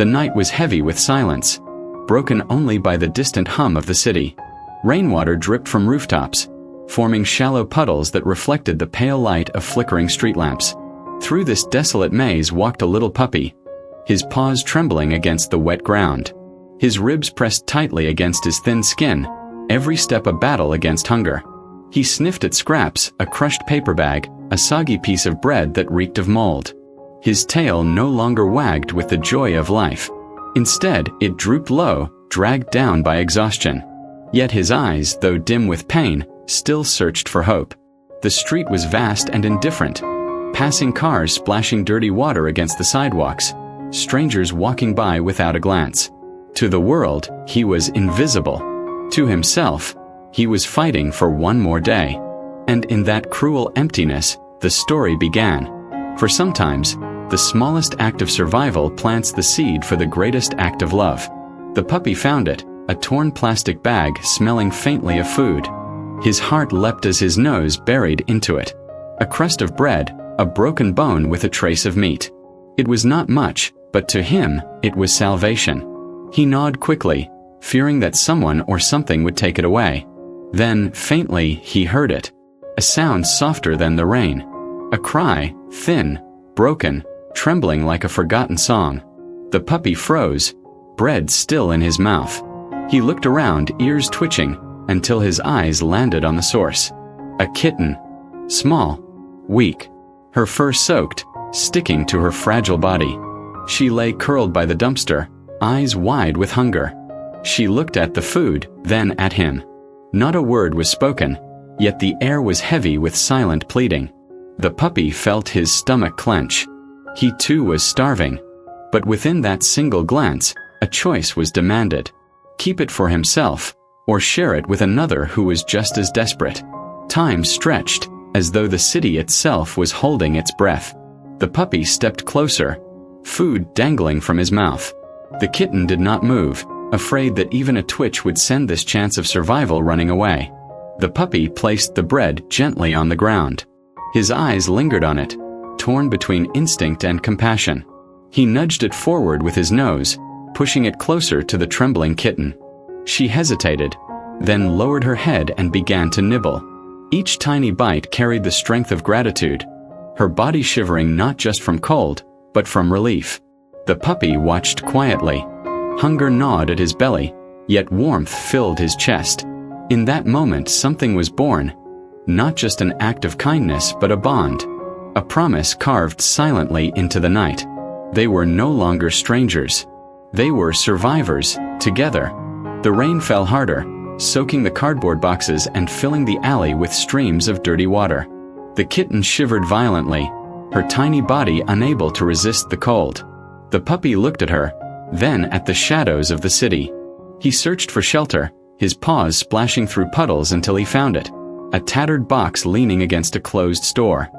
The night was heavy with silence, broken only by the distant hum of the city. Rainwater dripped from rooftops, forming shallow puddles that reflected the pale light of flickering street lamps. Through this desolate maze walked a little puppy, his paws trembling against the wet ground. His ribs pressed tightly against his thin skin, every step a battle against hunger. He sniffed at scraps, a crushed paper bag, a soggy piece of bread that reeked of mold. His tail no longer wagged with the joy of life. Instead, it drooped low, dragged down by exhaustion. Yet his eyes, though dim with pain, still searched for hope. The street was vast and indifferent. Passing cars splashing dirty water against the sidewalks, strangers walking by without a glance. To the world, he was invisible. To himself, he was fighting for one more day. And in that cruel emptiness, the story began. For sometimes, the smallest act of survival plants the seed for the greatest act of love. The puppy found it, a torn plastic bag smelling faintly of food. His heart leapt as his nose buried into it. A crust of bread, a broken bone with a trace of meat. It was not much, but to him, it was salvation. He gnawed quickly, fearing that someone or something would take it away. Then, faintly, he heard it. A sound softer than the rain. A cry, thin, broken, trembling like a forgotten song. The puppy froze, bread still in his mouth. He looked around, ears twitching, until his eyes landed on the source. A kitten. Small. Weak. Her fur soaked, sticking to her fragile body. She lay curled by the dumpster, eyes wide with hunger. She looked at the food, then at him. Not a word was spoken, yet the air was heavy with silent pleading. The puppy felt his stomach clench. He too was starving. But within that single glance, a choice was demanded. Keep it for himself, or share it with another who was just as desperate. Time stretched, as though the city itself was holding its breath. The puppy stepped closer, food dangling from his mouth. The kitten did not move, afraid that even a twitch would send this chance of survival running away. The puppy placed the bread gently on the ground. His eyes lingered on it, torn between instinct and compassion. He nudged it forward with his nose, pushing it closer to the trembling kitten. She hesitated, then lowered her head and began to nibble. Each tiny bite carried the strength of gratitude, her body shivering not just from cold, but from relief. The puppy watched quietly. Hunger gnawed at his belly, yet warmth filled his chest. In that moment something was born, not just an act of kindness but a bond, a promise carved silently into the night. They were no longer strangers. They were survivors, together. The rain fell harder, soaking the cardboard boxes and filling the alley with streams of dirty water. The kitten shivered violently, her tiny body unable to resist the cold. The puppy looked at her, then at the shadows of the city. He searched for shelter, his paws splashing through puddles until he found it, a tattered box leaning against a closed store.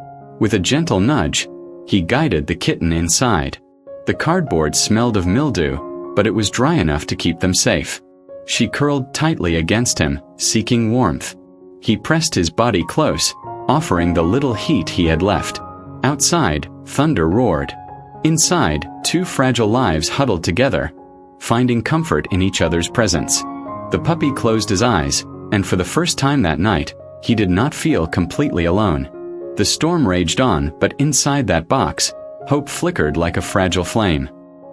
With a gentle nudge, he guided the kitten inside. The cardboard smelled of mildew, but it was dry enough to keep them safe. She curled tightly against him, seeking warmth. He pressed his body close, offering the little heat he had left. Outside, thunder roared. Inside, two fragile lives huddled together, finding comfort in each other's presence. The puppy closed his eyes, and for the first time that night, he did not feel completely alone. The storm raged on, but inside that box, hope flickered like a fragile flame.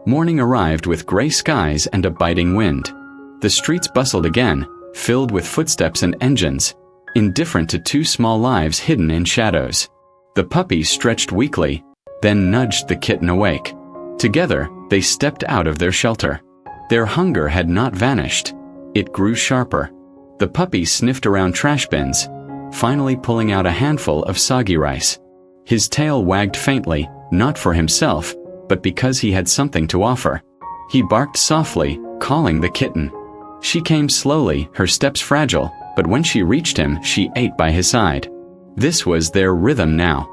Morning arrived with gray skies and a biting wind. The streets bustled again, filled with footsteps and engines, indifferent to two small lives hidden in shadows. The puppy stretched weakly, then nudged the kitten awake. Together, they stepped out of their shelter. Their hunger had not vanished. It grew sharper. The puppy sniffed around trash bins, finally pulling out a handful of soggy rice. His tail wagged faintly, not for himself, but because he had something to offer. He barked softly, calling the kitten. She came slowly, her steps fragile, but when she reached him, she ate by his side. This was their rhythm now.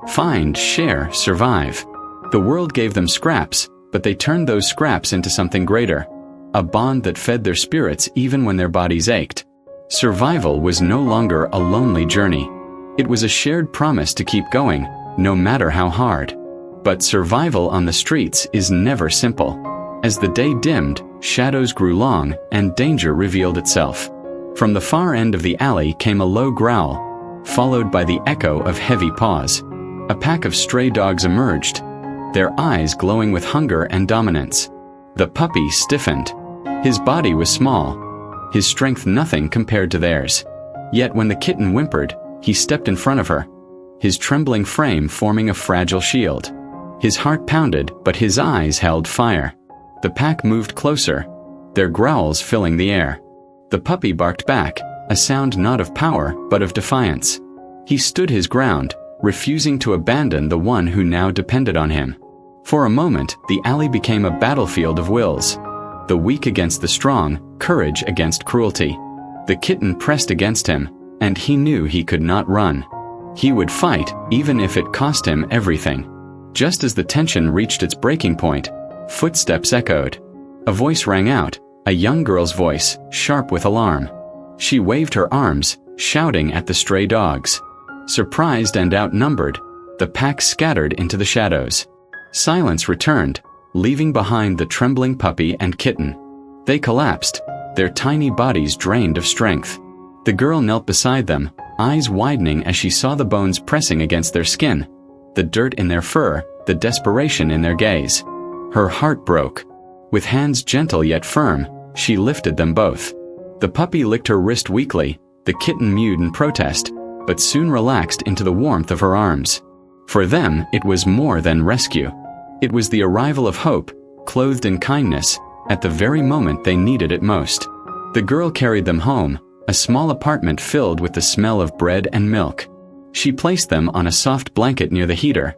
Find, share, survive. The world gave them scraps, but they turned those scraps into something greater, a bond that fed their spirits even when their bodies ached. Survival was no longer a lonely journey. It was a shared promise to keep going, no matter how hard. But survival on the streets is never simple. As the day dimmed, shadows grew long, and danger revealed itself. From the far end of the alley came a low growl, followed by the echo of heavy paws. A pack of stray dogs emerged, their eyes glowing with hunger and dominance. The puppy stiffened. His body was small, his strength nothing compared to theirs. Yet when the kitten whimpered, he stepped in front of her, his trembling frame forming a fragile shield. His heart pounded, but his eyes held fire. The pack moved closer, their growls filling the air. The puppy barked back, a sound not of power, but of defiance. He stood his ground, refusing to abandon the one who now depended on him. For a moment, the alley became a battlefield of wills. The weak against the strong, courage against cruelty. The kitten pressed against him, and he knew he could not run. He would fight, even if it cost him everything. Just as the tension reached its breaking point, footsteps echoed. A voice rang out, a young girl's voice, sharp with alarm. She waved her arms, shouting at the stray dogs. Surprised and outnumbered, the pack scattered into the shadows. Silence returned, leaving behind the trembling puppy and kitten. They collapsed, their tiny bodies drained of strength. The girl knelt beside them, eyes widening as she saw the bones pressing against their skin, the dirt in their fur, the desperation in their gaze. Her heart broke. With hands gentle yet firm, she lifted them both. The puppy licked her wrist weakly, the kitten mewed in protest, but soon relaxed into the warmth of her arms. For them, it was more than rescue. It was the arrival of hope, clothed in kindness, at the very moment they needed it most. The girl carried them home, a small apartment filled with the smell of bread and milk. She placed them on a soft blanket near the heater,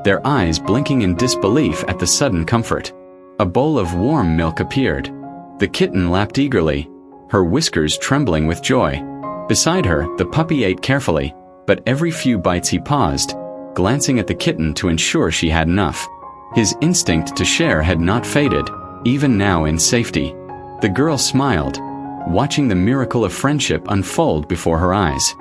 their eyes blinking in disbelief at the sudden comfort. A bowl of warm milk appeared. The kitten lapped eagerly, her whiskers trembling with joy. Beside her, the puppy ate carefully, but every few bites he paused, glancing at the kitten to ensure she had enough. His instinct to share had not faded, even now in safety. The girl smiled, watching the miracle of friendship unfold before her eyes.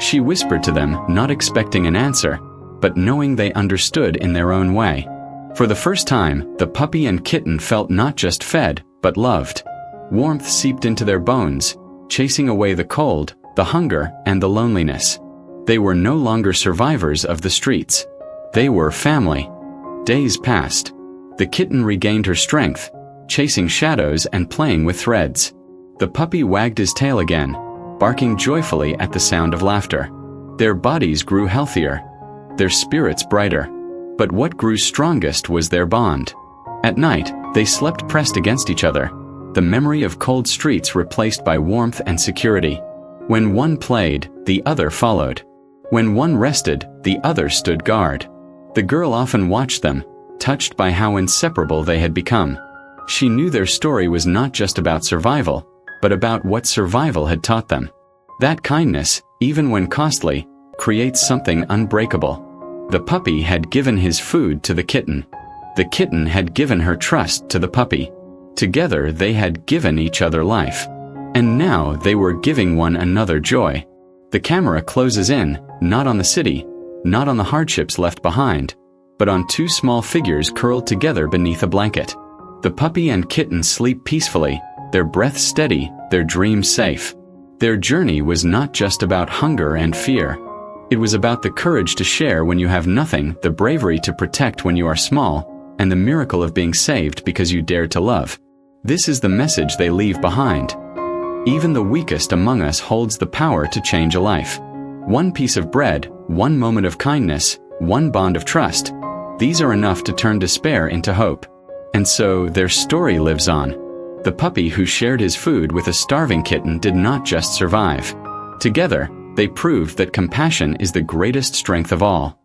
She whispered to them, not expecting an answer, but knowing they understood in their own way. For the first time, the puppy and kitten felt not just fed, but loved. Warmth seeped into their bones, chasing away the cold, the hunger, and the loneliness. They were no longer survivors of the streets. They were family. Days passed. The kitten regained her strength, chasing shadows and playing with threads. The puppy wagged his tail again, barking joyfully at the sound of laughter. Their bodies grew healthier, their spirits brighter. But what grew strongest was their bond. At night, they slept pressed against each other, the memory of cold streets replaced by warmth and security. When one played, the other followed. When one rested, the other stood guard. The girl often watched them, touched by how inseparable they had become. She knew their story was not just about survival, but about what survival had taught them. That kindness, even when costly, creates something unbreakable. The puppy had given his food to the kitten. The kitten had given her trust to the puppy. Together they had given each other life. And now they were giving one another joy. The camera closes in, not on the city, not on the hardships left behind, but on two small figures curled together beneath a blanket. The puppy and kitten sleep peacefully, their breath steady, their dreams safe. Their journey was not just about hunger and fear. It was about the courage to share when you have nothing, the bravery to protect when you are small, and the miracle of being saved because you dared to love. This is the message they leave behind. Even the weakest among us holds the power to change a life. One piece of bread, one moment of kindness, one bond of trust. These are enough to turn despair into hope. And so their story lives on. The puppy who shared his food with a starving kitten did not just survive. Together, they proved that compassion is the greatest strength of all.